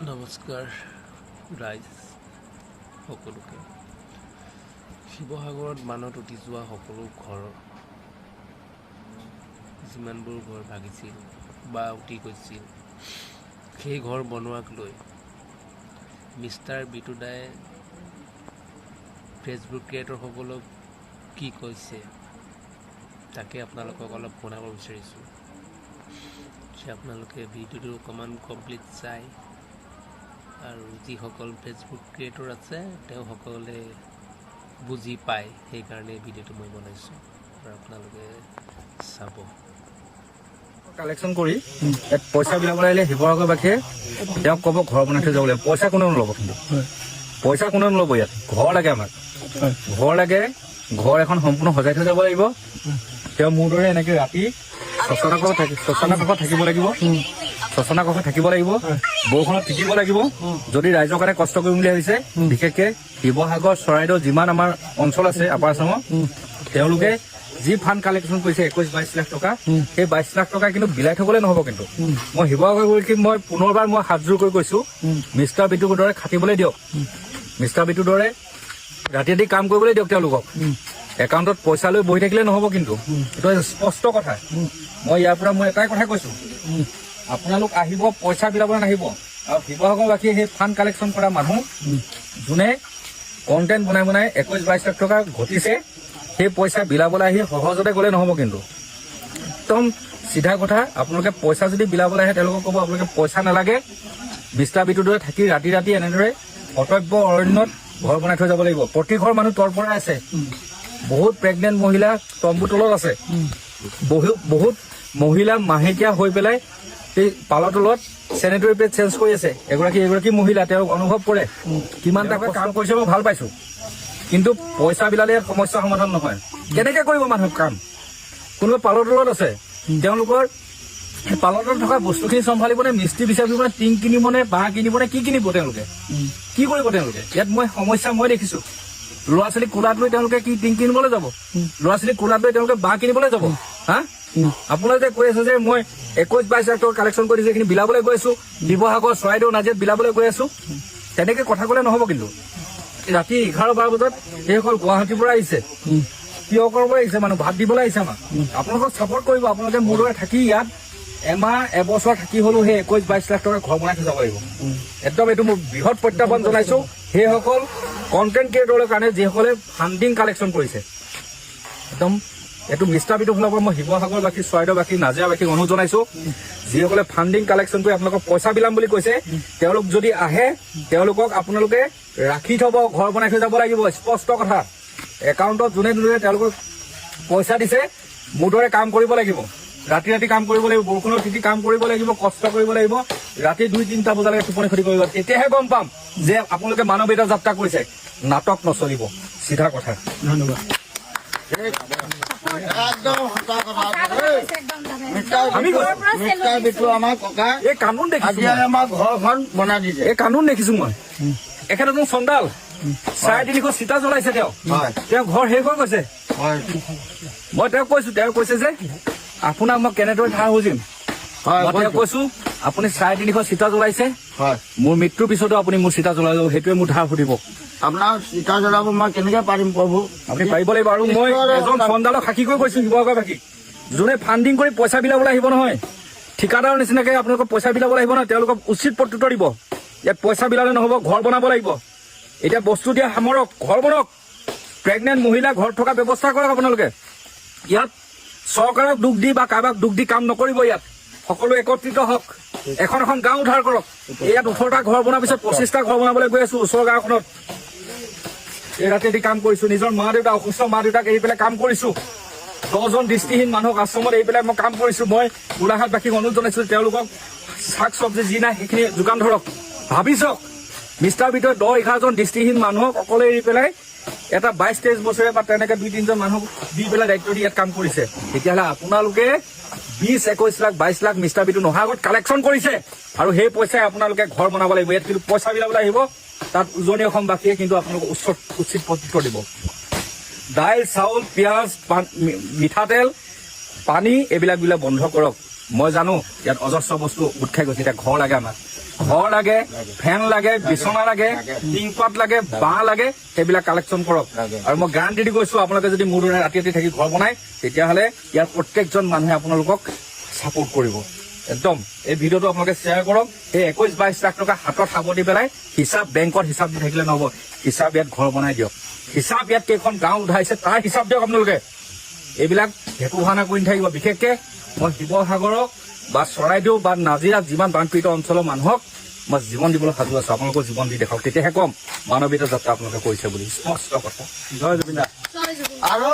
নমস্কাৰ ৰাইজ সকলোকে। শিৱসাগৰত বানত উটি যোৱা সকলো ঘৰ, যিমানবোৰ ঘৰ ভাগিছিল বা উটি গৈছিল, সেই ঘৰ বনোৱাক লৈ মিষ্টাৰ বিটুদাই ফেচবুক ক্ৰিয়েটৰসকলক কি কৈছে তাকে আপোনালোকক অলপ শুনাব বিচাৰিছোঁ। আপোনালোকে ভিডিঅ'টো অকণমান কমপ্লিট চাই, আৰু যিসকল ফেচবুক ক্ৰিয়েটৰ আছে তেওঁসকলে বুজি পায়, সেইকাৰণে ভিডিঅ'টো মই বনাইছোঁ আৰু আপোনালোকে চাব। কালেকশ্যন কৰি পইচা বিলাবলৈ আহিলে শিৱসাগৰবাসীয়ে তেওঁক ক'ব ঘৰ বনাই থৈ যাব লাগিব। পইচা কোনেও নল'ব, কিন্তু পইচা কোনেও নল'ব। ইয়াত ঘৰ লাগে, আমাক ঘৰ লাগে। ঘৰ এখন সম্পূৰ্ণ সজাই থৈ যাব লাগিব। তেওঁ মোৰ দৰে এনেকে ৰাতি শ্মশানৰ কাষত থাকিব লাগিব, শ্মশানৰ কাষত থাকিব লাগিব, বৰষুণত তিতিব লাগিব। যদি ৰাইজৰ কাৰণে কষ্ট কৰিম বুলি ভাবিছে, বিশেষকে শিৱসাগৰ চৰাইদেউ যিমান আমাৰ অঞ্চল আছে আপাৰ আছামত, তেওঁলোকে যি ফাণ্ড কালেকশ্যন কৰিছে 21-22 লাখ টকা, সেই 22 লাখ টকা কিন্তু বিলাই থবলৈ নহব। কিন্তু মই শিৱসাগৰবাসীক মই পুনৰবাৰ মই হাতযোৰ কৰি কৈছো, মিষ্টাৰ বিটুৰ দৰে খাটিবলৈ দিয়ক, মিষ্টাৰ বিটুৰ দৰে ৰাতি ৰাতি কাম কৰিবলৈ দিয়ক। তেওঁলোকক একাউণ্টত পইচা লৈ বহি থাকিলে নহব। কিন্তু এইটো স্পষ্ট কথা। মই ইয়াৰ পৰা মই এটাই কথা কৈছো, আপোনালোক আহিব, পইচা বিলাবলৈ নাহিব। আৰু শিৱসাগৰবাসীয়ে সেই ফাণ্ড কালেকশ্যন কৰা মানুহ যোনে কণ্টেণ্ট বনাই 21-22 লাখ টকা ঘটিছে, সেই পইচা বিলাবলৈ আহি সহজতে গ'লে নহব। কিন্তু একদম চিধা কথা, আপোনালোকে পইচা যদি বিলাবলৈ আহে তেওঁলোকক ক'ব আপোনালোকে পইচা নালাগে, মিষ্টাৰ বিটুৰ দৰে থাকি ৰাতি ৰাতি এনেদৰে কৰ্তব্য অৰণ্যত ঘৰ বনাই থৈ যাব লাগিব। প্ৰতি ঘৰ মানুহ তল পৰাই আছে, বহুত প্ৰেগনেণ্ট মহিলা তম্বু তলত আছে, বহুত মহিলা মাহেকীয়া হৈ পেলাই সেই পালৰ তলত চেনিটৰী পেড চেঞ্জ কৰি আছে। এগৰাকী মহিলা তেওঁক অনুভৱ কৰে কিমান এটা কাম কৰিছে, মই ভাল পাইছো। কিন্তু পইচা বিলালে সমস্যা সমাধান নহয়। কেনেকে কৰিব মানুহ কাম? কোনোবা পালৰ তলত আছে, তেওঁলোকৰ পালৰ তলত থকা বস্তুখিনি চম্ভালিবনে, মিস্ত্ৰী বিচাৰিবনে, টিং কিনিবনে, বাঁহ কিনিবনে, কি কিনিব তেওঁলোকে, কি কৰিব তেওঁলোকে? ইয়াত মই সমস্যা মই দেখিছো। ল'ৰা ছোৱালী কোলাত লৈ তেওঁলোকে কি টিং কিনিবলৈ যাব? ল'ৰা ছোৱালী কোলাত লৈ তেওঁলোকে বাঁহ কিনিবলৈ যাব? হা, আপোনালোকে কৈ আছে যে মই 21-22 লাখ টকা কালেকশ্যন কৰি যিখিনি বিলাবলৈ গৈ আছো, শিৱসাগৰ চৰাইদেউ নাজিৰাত বিলাবলৈ গৈ আছো, তেনেকে কথা ক'লে নহব। কিন্তু ৰাতি 11-12 বজাত সেইসকল গুৱাহাটীৰ পৰা আহিছে, কিয় কৰিব আহিছে, মানুহ ভাত দিবলৈ আহিছে আমাক। আপোনালোকক ছাপৰ্ট কৰিব। আপোনালোকে মোৰ দৰে থাকি ইয়াত এমাহ এবছৰ থাকি হলেও সেই 21-22 লাখ টকা ঘৰ বনাই থৈ যাব লাগিব। একদম এইটো মোৰ বৃহৎ প্ৰত্যাহ্বান জনাইছো সেইসকল কণ্টেণ্ট ক্ৰিয়েটৰৰ কাৰণে যিসকলে ফাণ্ডিং কালেকশ্যন কৰিছে। একদম এইটো মিষ্টাৰ বিটুৰ ফালৰ পৰা মই শিৱসাগৰবাসী, চৰাইদেউবাসী, নাজিৰাবাসীক অনুৰোধ জনাইছো, যিসকলে ফাণ্ডিং কালেকশ্যন কৰি আপোনালোকক পইচা বিলাম বুলি কৈছে, তেওঁলোক যদি আহে তেওঁলোকক আপোনালোকে ৰাখি থব, ঘৰ বনাই থৈ যাব লাগিব। স্পষ্ট কথা। একাউণ্টত যোনে যোনে তেওঁলোকক পইচা দিছে, মোৰ দৰে কাম কৰিব লাগিব, ৰাতি ৰাতি কাম কৰিব লাগিব, বৰষুণৰ তিতি কাম কৰিব লাগিব, কষ্ট কৰিব লাগিব, ৰাতি 2-3টা বজালৈকে টোপনি ক্ষতি কৰিব। তেতিয়াহে গম পাম যে আপোনালোকে মানৱীয়তা যাত্ৰা কৰিছে। নাটক নচলিব, চিধা কথা। ধন্যবাদ। এই কানুন দেখিছো, আমাৰ ঘৰখন বনাই দিছে। এই কানুন দেখিছো মই। এখেত চন্দাল 350 চিতা জ্বলাইছে। তেওঁ ঘৰ শেষ হৈ গৈছে। মই তেওঁক কৈছো, তেওঁ কৈছে যে আপোনাক মই কেনেদৰে ধাৰ খুজিম। মই তেওঁক কৈছো আপুনি 350 চিতা জ্বলাইছে, মোৰ মৃত্যুৰ পিছতো আপুনি মোৰ চিতা জ্বলাই যাব, সেইটোৱে মোৰ ধাৰ সুধিব। আপোনাৰ চিতা জ্বলাব মই কেনেকে পাৰিম প্ৰভু? আপুনি পাৰিব লাগিব। আৰু মই এজন চন্দালক সাক্ষী কৰি কৈছো শিৱসাগৰবাসী, যোনে ফাণ্ডিং কৰি পইচা বিলাবলৈ আহিব নহয়, ঠিকাদাৰৰ নিচিনাকে আপোনালোকক পইচা বিলাবলৈ আহিব নহয়, তেওঁলোকক উচিত প্ৰত্যুত্তৰ দিব। ইয়াত পইচা বিলালে নহব, ঘৰ বনাব লাগিব। এতিয়া বস্তু দিয়া সামৰক, ঘৰ বনাওক। প্ৰেগনেণ্ট মহিলা ঘৰত থকা ব্যৱস্থা কৰক আপোনালোকে। ইয়াত চৰকাৰক দুখ দি বা কাৰোবাক দুখ দি কাম নকৰিব। ইয়াত সকলো একত্ৰিত হওক, এখন গাঁও উদ্ধাৰ কৰক। ইয়াত 18টা ঘৰ বনোৱাৰ পিছত 25টা ঘৰ বনাবলৈ গৈ আছো ওচৰৰ গাঁওখনত। এই ৰাতি ৰাতি কাম কৰিছো, নিজৰ মা দেউতা, অসুস্থ মা দেউতাক এৰি পেলাই কাম কৰিছো, 10জন দৃষ্টিহীন মানুহক আশ্ৰমত এৰি পেলাই মই কাম কৰিছো। মই গোলাঘাটবাসীক অনুৰোধ জনাইছো, তেওঁলোকক শাক চব্জি যি নাই সেইখিনি যোগান ধৰক। ভাবি চাওক, মিষ্টাৰ বিটুৱে 10-11জন দৃষ্টিহীন মানুহক অকলে এৰি পেলাই এটা 22-23 বছৰীয়া বা তেনেকে 2-3জন মানুহক দি পেলাই দায়িত্ব দি ইয়াত কাম কৰিছে। তেতিয়াহ'লে আপোনালোকে 20-21 লাখ 22 লাখ মিষ্টাৰ বিটু নহাৰ আগত কালেকশ্যন কৰিছে, আৰু সেই পইচাই আপোনালোকে ঘৰ বনাব লাগিব। ইয়াত কিন্তু পইচা বিলাবলৈ আহিব, তাত উজনি অসমবাসীয়ে কিন্তু আপোনালোকক উচিত প্ৰত্যুত্তৰ দিব। দাইল, চাউল, পিঁয়াজ, মিঠাতেল, পানী এইবিলাক বন্ধ কৰক। মই জানো ইয়াত অজস্ৰ বস্তু গোট খাই গৈছে। এতিয়া ঘৰ লাগে আমাক, ঘৰ লাগে, ফেন লাগে, বিচনা লাগে, টিংপাত লাগে, বাঁহ লাগে, সেইবিলাক কালেকশ্যন কৰক। আৰু মই গেৰাণ্টি দি কৈছো, আপোনালোকে যদি মোৰ দৰে ৰাতি ৰাতি থাকি ঘৰ বনায়, তেতিয়াহ'লে ইয়াৰ প্ৰত্যেকজন মানুহে আপোনালোকক ছাপোৰ্ট কৰিব। একদম এই ভিডিঅ'টো আপোনালোকে শ্বেয়াৰ কৰক। এই 21-22 লাখ টকা হাতত সাৱট দি পেলাই হিচাপ বেংকত হিচাপ দি থাকিলে নহ'ব, হিচাপ ইয়াত ঘৰ বনাই দিয়ক। হিচাপ ইয়াত কেইখন গাঁও উঠাইছে তাৰ হিচাপ দিয়ক আপোনালোকে। এইবিলাক ভেকু ভাওনা কৰি নাথাকিব। বিশেষকে মই শিৱসাগৰক বা চৰাইদেউ বা নাজিৰাত যিমান বানপীড়িত অঞ্চলৰ মানুহক মই জীৱন দিবলৈ সাজু আছো। আপোনালোকৰ জীৱন দি দেখাওক, তেতিয়াহে কম মানৱীয়তা যাত্ৰা আপোনালোকে কৰিছে বুলি। স্পষ্ট কথা। জয় জুবিন দা। আৰু